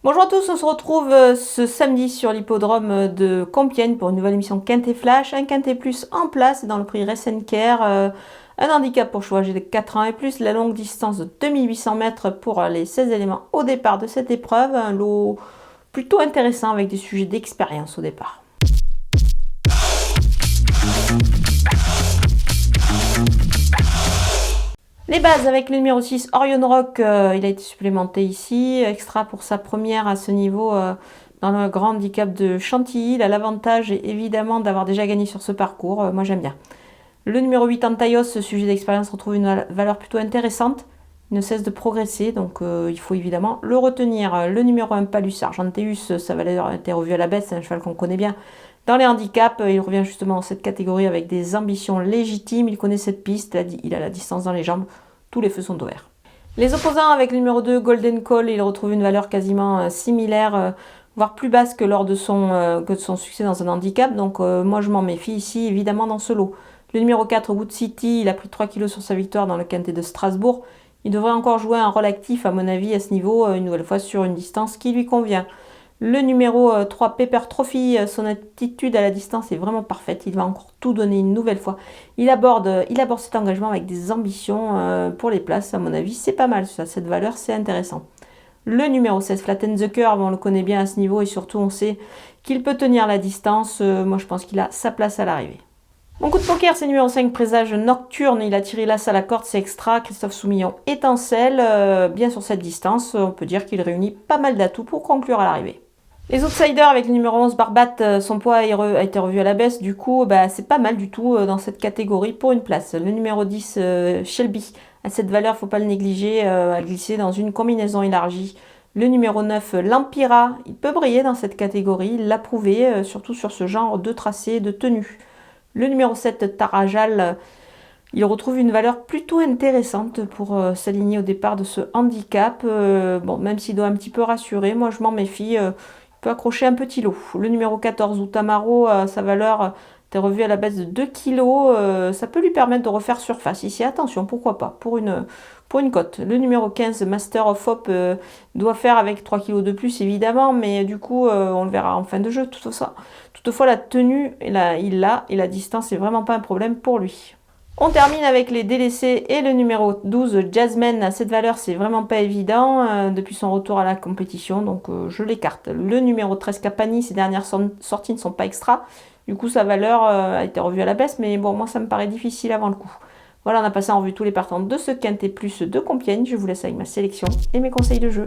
Bonjour à tous, on se retrouve ce samedi sur l'hippodrome de Compiègne pour une nouvelle émission Quintet Flash, un Quintet Plus en place dans le prix Race & Care, un handicap pour choix âgé de 4 ans et plus, la longue distance de 2800 mètres pour les 16 éléments au départ de cette épreuve, un lot plutôt intéressant avec des sujets d'expérience au départ. Les bases avec le numéro 6, Orion Rock, il a été supplémenté ici, extra pour sa première à ce niveau dans le grand handicap de Chantilly. Il a l'avantage évidemment d'avoir déjà gagné sur ce parcours, moi j'aime bien. Le numéro 8, Antaios, ce sujet d'expérience retrouve une valeur plutôt intéressante, il ne cesse de progresser, donc il faut évidemment le retenir. Le numéro 1, Palus Argenteus, sa valeur a été revue à la baisse, c'est un cheval qu'on connaît bien. Dans les handicaps, il revient justement dans cette catégorie avec des ambitions légitimes. Il connaît cette piste, il a la distance dans les jambes. Tous les feux sont ouverts. Les opposants avec le numéro 2, Golden Call, il retrouve une valeur quasiment similaire, voire plus basse que lors de son succès dans un handicap. Donc moi je m'en méfie ici, évidemment, dans ce lot. Le numéro 4, Wood City, il a pris 3 kg sur sa victoire dans le Quintet de Strasbourg. Il devrait encore jouer un rôle actif, à mon avis, à ce niveau, une nouvelle fois sur une distance qui lui convient. Le numéro 3, Pepper Trophy, son attitude à la distance est vraiment parfaite. Il va encore tout donner une nouvelle fois. Il aborde cet engagement avec des ambitions pour les places. À mon avis, c'est pas mal ça. Cette valeur, c'est intéressant. Le numéro 16, Flatten the Curve, on le connaît bien à ce niveau et surtout on sait qu'il peut tenir la distance. Moi, je pense qu'il a sa place à l'arrivée. Mon coup de poker, c'est le numéro 5, Présage Nocturne. Il a tiré l'as à la corde, c'est extra. Christophe Soumillon étincelle. Bien sur cette distance, on peut dire qu'il réunit pas mal d'atouts pour conclure à l'arrivée. Les outsiders avec le numéro 11, Barbat, son poids a été revu à la baisse. Du coup, c'est pas mal du tout dans cette catégorie pour une place. Le numéro 10, Shelby, à cette valeur, il ne faut pas le négliger, à glisser dans une combinaison élargie. Le numéro 9, l'Empira, il peut briller dans cette catégorie, il l'a prouvé, surtout sur ce genre de tracé, de tenue. Le numéro 7, Tarajal, il retrouve une valeur plutôt intéressante pour s'aligner au départ de ce handicap. Même s'il doit un petit peu rassurer, moi je m'en méfie. Il peut accrocher un petit lot. Le numéro 14, Outamaro, sa valeur est revue à la baisse de 2 kg. Ça peut lui permettre de refaire surface ici. Attention, pourquoi pas, pour une cote. Le numéro 15, Master of Hope, doit faire avec 3 kg de plus, évidemment, mais du coup, on le verra en fin de jeu, tout ça. Toutefois, la tenue, il l'a, et la distance n'est vraiment pas un problème pour lui. On termine avec les délaissés et le numéro 12, Jasmine. À cette valeur, c'est vraiment pas évident depuis son retour à la compétition, donc je l'écarte. Le numéro 13, Capani, ses dernières sorties ne sont pas extra. Du coup, sa valeur a été revue à la baisse, mais bon, moi, ça me paraît difficile avant le coup. Voilà, on a passé en revue tous les partants de ce Quintet Plus de Compiègne. Je vous laisse avec ma sélection et mes conseils de jeu.